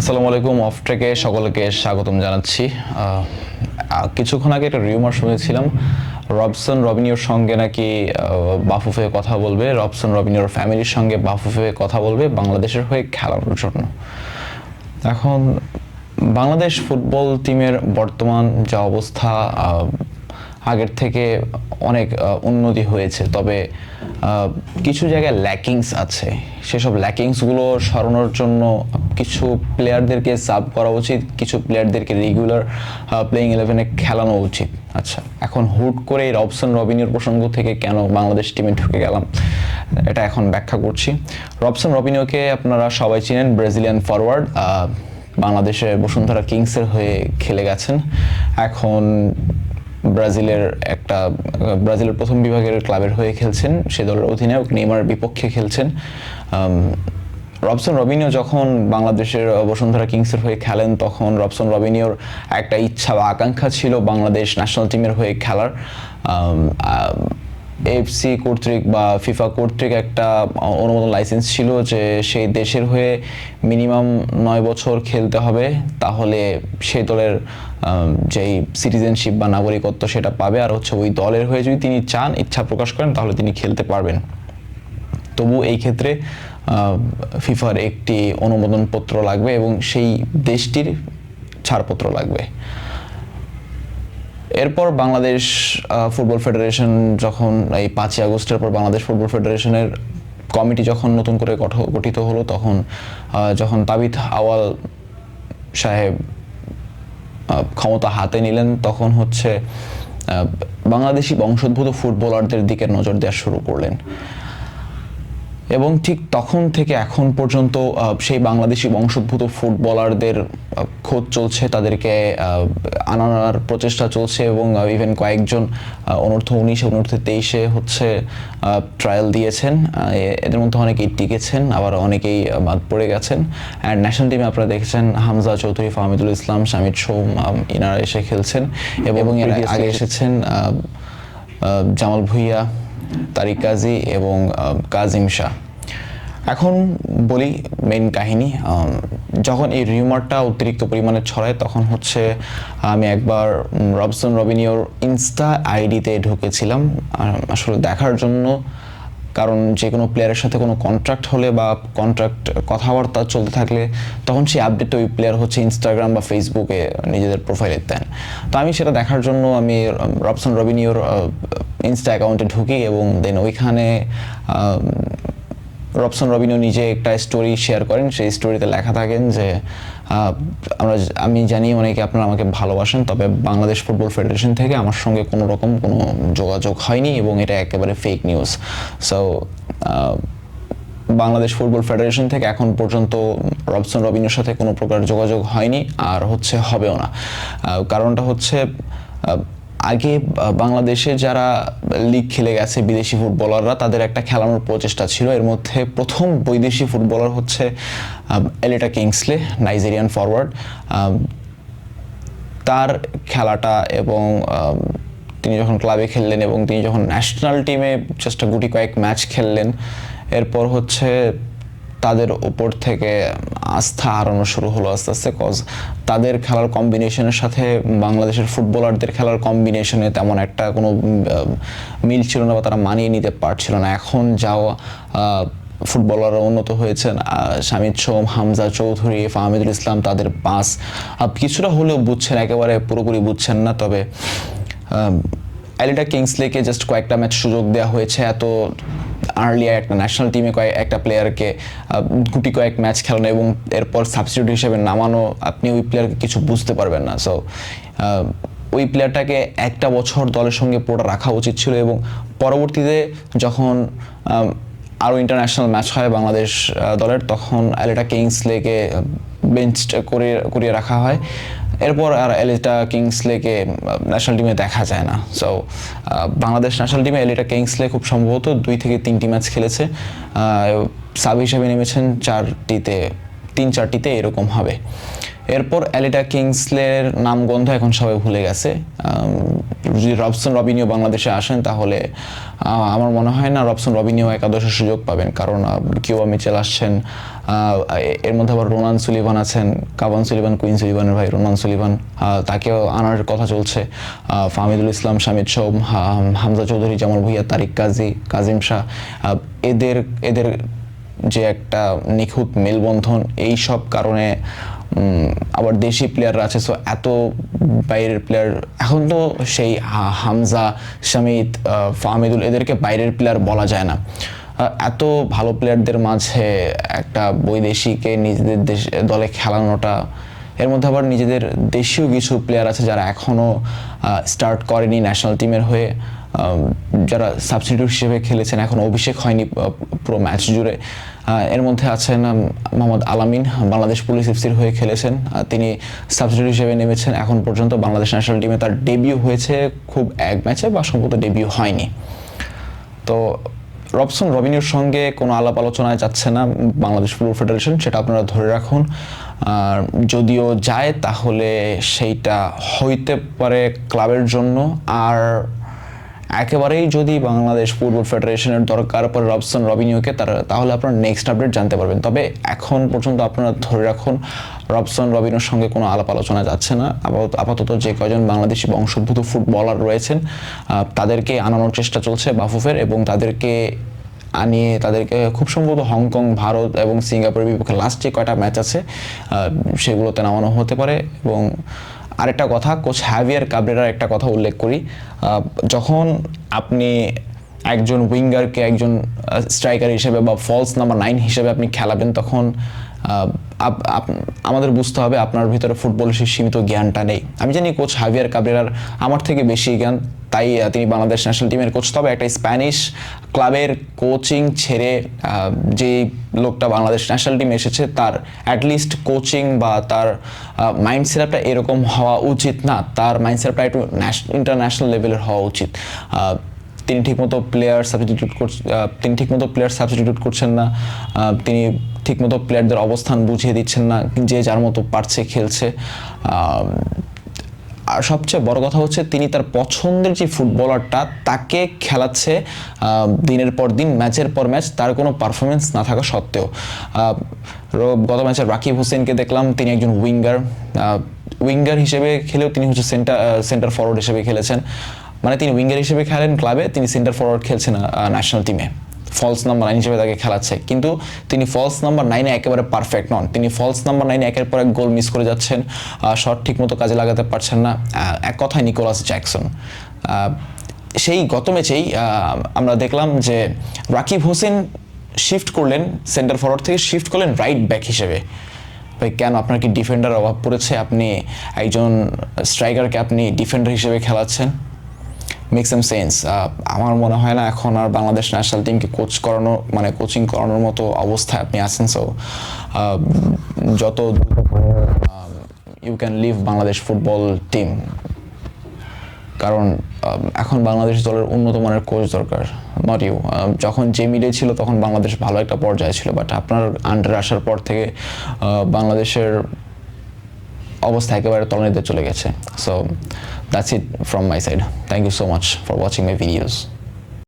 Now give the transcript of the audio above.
আসসালামু আলাইকুম। অফ ট্রেকে সকলকে স্বাগতম জানাচ্ছি। কিছুক্ষণ আগে একটা রিউমার শুনেছিলাম রবসন রবিনিওর সঙ্গে নাকি বাফুফে কথা বলবে, রবসন রবিনিওর ফ্যামিলির সঙ্গে বাফুফে কথা বলবে বাংলাদেশের হয়ে খেলার জন্য। এখন বাংলাদেশ ফুটবল টিমের বর্তমান যা অবস্থা, আগের থেকে অনেক উন্নতি হয়েছে, তবে কিছু জায়গায় ল্যাকিংস আছে। সেসব ল্যাকিংসগুলো সরানোর জন্য কিছু প্লেয়ারদেরকে সাব করা উচিত, কিছু প্লেয়ারদেরকে রেগুলার প্লেইং 11-এ খেলানো উচিত। আচ্ছা, এখন হুট করে রবসন রবিনিওর প্রসঙ্গ থেকে কেন বাংলাদেশ টিমে ঢুকে গেলাম, এটা এখন ব্যাখ্যা করছি। রবসন রবিনিওকে আপনারা সবাই চিনেন, ব্রাজিলিয়ান ফরওয়ার্ড, বাংলাদেশে বসুন্ধরা কিংসের হয়ে খেলে গেছেন। এখন ব্রাজিলের প্রথম বিভাগের ক্লাবের হয়ে খেলছেন, সে দলের অধিনায়ক নেইমারের বিপক্ষে খেলছেন। রবসন রবিনিও যখন বাংলাদেশের বসুন্ধরা কিংসের হয়ে খেলেন, তখন রবসন রবিনিওর একটা ইচ্ছা বা আকাঙ্ক্ষা ছিল বাংলাদেশ ন্যাশনাল টিমের হয়ে খেলার। এফসি কর্তৃক বা ফিফা কর্তৃক একটা অনুমোদন লাইসেন্স ছিল যে সেই দেশের হয়ে মিনিমাম 9 বছর খেলতে হবে, তাহলে সেই দলের যেই সিটিজেনশিপ বা নাগরিকত্ব সেটা পাবে। আর হচ্ছে ওই দলের হয়ে যদি তিনি চান, ইচ্ছা প্রকাশ করেন, তাহলে তিনি খেলতে পারবেন। তবু এই ক্ষেত্রে ফিফার একটি অনুমোদন পত্র লাগবে এবং সেই দেশটির ছাড়পত্র লাগবে। এরপর বাংলাদেশ ফুটবল ফেডারেশন যখন এই 5ই আগস্টের পর বাংলাদেশ ফুটবল ফেডারেশনের কমিটি যখন নতুন করে গঠিত হলো, তখন যখন তাবিথ আওয়াল সাহেব ক্ষমতা হাতে নিলেন, তখন হচ্ছে বাংলাদেশি বংশোদ্ভূত ফুটবলারদের দিকে নজর দেওয়া শুরু করলেন। এবং ঠিক তখন থেকে এখন পর্যন্ত সেই বাংলাদেশি বংশোদ্ভূত ফুটবলারদের খোঁজ চলছে, তাদেরকে আনার প্রচেষ্টা চলছে এবং ইভেন কয়েকজন অনূর্ধ্ব-19, অনূর্ধ্ব-23 হচ্ছে ট্রায়াল দিয়েছেন। এদের মধ্যে অনেকেই টিকেছেন, আবার অনেকেই বাদ পড়ে গেছেন। অ্যান্ড ন্যাশনাল টিমে আপনারা দেখেছেন হামজা চৌধুরী, ফাহমিদুল ইসলাম, শামিদ সোম, ইনারা এসে খেলছেন এবং এর আগে এসেছেন জামাল ভুঁইয়া, তারিক কাজী এবং কাজিম শাহ। এখন বলি মেইন কাহিনী। যখন এই রিউমারটা অতিরিক্ত পরিমাণে ছড়ায়, তখন হচ্ছে আমি একবার রবসন রবিনিওর ইনস্টা আইডিতে ঢুকেছিলাম আসলে দেখার জন্য, কারণ যে কোনো প্লেয়ারের সাথে কোনো কন্ট্রাক্ট হলে বা কন্ট্রাক্ট কথাবার্তা চলতে থাকলে তখন সেই আপডেটটা ওই প্লেয়ার হচ্ছে ইনস্টাগ্রাম বা ফেসবুকে নিজেদের প্রোফাইলে দেন। তো আমি সেটা দেখার জন্য আমি রবসন রবিনিওর ইনস্টা অ্যাকাউন্টে ঢুকি এবং দেন ওইখানে রবসন রবিনিও নিজে একটা স্টোরি শেয়ার করেন। সেই স্টোরিতে লেখা থাকেন যে আমি জানি অনেকে আপনারা আমাকে ভালোবাসেন, তবে বাংলাদেশ ফুটবল ফেডারেশন থেকে আমার সঙ্গে কোনো রকম কোনো যোগাযোগ হয়নি এবং এটা একেবারে fake news. So Bangladesh football federation থেকে এখন পর্যন্ত রবসন রবিনিওর সাথে কোনো প্রকার যোগাযোগ হয়নি, আর হচ্ছে হবেও না। কারণটা হচ্ছে আগে বাংলাদেশে যারা লিগ খেলে গেছে বিদেশি ফুটবলাররা, তাদের একটা খেলানোর প্রচেষ্টা ছিল। এর মধ্যে প্রথম বৈদেশি ফুটবলার হচ্ছে এলিটা কিংসলে, নাইজেরিয়ান ফরওয়ার্ড। তার খেলাটা এবং তিনি যখন ক্লাবে খেললেন এবং তিনি যখন ন্যাশনাল টিমে জাস্ট গুটি কয়েক ম্যাচ খেললেন, এরপর হচ্ছে তাদের উপর থেকে আস্থা হারানো শুরু হলো আস্তে আস্তে। কজ তাদের খেলার কম্বিনেশনের সাথে বাংলাদেশের ফুটবলারদের খেলার কম্বিনেশনে তেমন একটা কোনো মিল ছিল না বা তারা মানিয়ে নিতে পারছিল না। এখন যাও ফুটবলাররা উন্নত হয়েছেন, শামিদ সোম, হামজা চৌধুরী, ফাহমিদুল ইসলাম, তাদের পাস কিছুটা হলেও বুঝছেন, একেবারে পুরোপুরি বুঝছেন না। তবে এলিটা কিংসলেকে জাস্ট কয়েকটা ম্যাচ সুযোগ দেওয়া হয়েছে। এত আর্লি একটা ন্যাশনাল টিমে একটা প্লেয়ারকে গুটি কয়েক ম্যাচ খেলানো এবং এরপর সাবস্টিটিউট হিসেবে নামানো, আপনি ওই প্লেয়ারকে কিছু বুঝতে পারবেন না। সো ওই প্লেয়ারটাকে একটা বছর দলের সঙ্গে পুরোটা রাখা উচিত ছিল এবং পরবর্তীতে যখন আরও ইন্টারন্যাশনাল ম্যাচ হয় বাংলাদেশ দলের, তখন এলিটা কিংসলেকে বেঞ্চ করিয়ে রাখা হয়। এরপর আর এলিটা কিংসলেকে ন্যাশনাল টিমে দেখা যায় না। সো বাংলাদেশ ন্যাশনাল টিমে এলিটা কিংসলে খুব সম্ভবত 2 থেকে 3টি ম্যাচ খেলেছে, সাব হিসেবে নেমেছেন 3-4টিতে এরকম হবে। এরপর এলিটা কিংসলের নামগন্ধ এখন সবাই ভুলে গেছে। যদি রবসন রবিনিও বাংলাদেশে আসেন, তাহলে আমার মনে হয় না রবসন রবিনিও একাদশের সুযোগ পাবেন, কারণ কিউবা মিচেল আসছেন, এর মধ্যে আবার রোনান সুলিভান আছেন, কাভান সুলিভান, কুইন সুলিভানের ভাই রোনান সুলিভান, তাকেও আনার কথা চলছে। ফাহমিদুল ইসলাম, শামিদ সোম, হামজা চৌধুরী, জামাল ভুঁইয়া, তারিক কাজী, কাজিম শাহ, এদের যে একটা নিখুঁত মেলবন্ধন, এই সব কারণে আবার দেশি প্লেয়াররা আছে। সো এত বাইরের প্লেয়ার এখন তো সেই হামজা, শামিদ, ফাহমিদুল এদেরকে বাইরের প্লেয়ার বলা যায় না। এত ভালো প্লেয়ারদের মাঝে একটা বৈদেশিকে নিজেদের দলে খেলানোটা, এর মধ্যে আবার নিজেদের দেশীয় কিছু প্লেয়ার আছে যারা এখনও স্টার্ট করেনি ন্যাশনাল টিমের হয়ে, যারা সাবস্টিটিউট হিসেবে খেলেছেন, এখনও অভিষেক হয়নি পুরো ম্যাচ জুড়ে। এর মধ্যে আছেন মোহাম্মদ আলামিন, বাংলাদেশ পুলিশ এফসির হয়ে খেলেছেন, তিনি সাবস্টিটিউট হিসেবে নেমেছেন। এখন পর্যন্ত বাংলাদেশ ন্যাশনাল টিমে তার ডেবিউ হয়েছে খুব এক ম্যাচে, বা সম্ভবত ডেবিউ হয়নি। তো রবসন রবিনের সঙ্গে কোনো আলাপ আলোচনায় যাচ্ছে না বাংলাদেশ ফুটবল ফেডারেশন, সেটা আপনারা ধরে রাখুন। আর যদিও যায় তাহলে সেইটা হইতে পারে ক্লাবের জন্য, আর একেবারেই যদি বাংলাদেশ ফুটবল ফেডারেশনের দরকার পড়ে রবসন রবিনিওকে, তাহলে আপনারা নেক্সট আপডেট জানতে পারবেন। তবে এখন পর্যন্ত আপনারা ধরে রাখুন রবসন রবিনোর সঙ্গে কোনো আলাপ আলোচনা যাচ্ছে না। আপাতত যে কয়জন বাংলাদেশি বংশোদ্ভূত ফুটবলার রয়েছেন তাদেরকে আনানোর চেষ্টা চলছে বাফুফের, এবং তাদেরকে খুব সম্ভবত হংকং, ভারত এবং সিঙ্গাপুরের বিপক্ষে লাস্ট যে কয়টা ম্যাচ আছে সেগুলোতে নামানো হতে পারে। এবং আরেকটা কথা, কোচ হ্যাভিয়ার কাবরেরার একটা কথা উল্লেখ করি, যখন আপনি একজন উইঙ্গারকে একজন স্ট্রাইকার হিসেবে বা ফলস নাম্বার 9 হিসেবে আপনি খেলাবেন, তখন আমাদের বুঝতে হবে আপনার ভিতরে ফুটবলের সেই সীমিত জ্ঞানটা নেই। আমি জানি কোচ হাভিয়ার কাবরেরার আমার থেকে বেশি জ্ঞান, তাই তিনি বাংলাদেশ ন্যাশনাল টিমের কোচ। তবে একটা স্প্যানিশ ক্লাবের কোচিং ছেড়ে যে লোকটা বাংলাদেশ ন্যাশনাল টিমে এসেছে, তার অ্যাটলিস্ট কোচিং বা তার মাইন্ড সেটআপটা এরকম হওয়া উচিত না। তার মাইন্ড সেটআপটা একটু ইন্টারন্যাশনাল লেভেলের হওয়া উচিত। তিনি ঠিকমতো প্লেয়ার সাবস্টিটিউট করছেন না, তিনি ঠিকমতো প্লেয়ারদের অবস্থান বুঝিয়ে দিচ্ছেন না, যে যার মতো পারছে খেলছে। আর সবচেয়ে বড় কথা হচ্ছে তিনি তার পছন্দের যে ফুটবলারটা তাকে খেলাচ্ছে দিনের পর দিন, ম্যাচের পর ম্যাচ, তার কোনো পারফরমেন্স না থাকা সত্ত্বেও। গত ম্যাচে রাকিব হোসেনকে দেখলাম, তিনি একজন উইঙ্গার হিসেবে খেলেও তিনি হচ্ছে সেন্টার ফরওয়ার্ড হিসেবে খেলেছেন। মানে তিনি উইঙ্গার হিসেবে খেলেন ক্লাবে, তিনি সেন্টার ফরওয়ার্ড খেলছেন ন্যাশনাল টিমে, ফলস নাম্বার 9 হিসেবে তাকে খেলাচ্ছে। কিন্তু তিনি ফলস নাম্বার 9-এ একেবারে পারফেক্ট নন। তিনি ফলস নাম্বার 9-এ একের পর এক গোল মিস করে যাচ্ছেন, শট ঠিক মতো কাজে লাগাতে পারছেন না। এক কথায় নিকোলাস জ্যাকসন। সেই গত ম্যাচেই আমরা দেখলাম যে রাকিব হোসেন শিফট করলেন, সেন্টার ফরওয়ার্ড থেকে শিফট করলেন রাইট ব্যাক হিসেবে। ভাই কেন? আপনার কি ডিফেন্ডার অভাব পড়েছে? আপনি একজন স্ট্রাইকারকে আপনি ডিফেন্ডার হিসেবে খেলাচ্ছেন? Make some sense. আমার মনে হয় না এখন আর বাংলাদেশ ন্যাশনাল টিমকে কোচিং করানোর মতো অবস্থায় আপনি আছেন। সো যত you can leave Bangladesh football team, কারণ এখন বাংলাদেশ দলের উন্নত মানের কোচ দরকার, নট ইউ। যখন জেমিডে ছিল তখন বাংলাদেশ ভালো একটা পর্যায়ে ছিল, বাট আপনার আন্ডার আসার পর থেকে বাংলাদেশের অবস্থা একেবারে তলানিতে চলে গেছে। So that's it from my side. Thank you so much for watching my videos.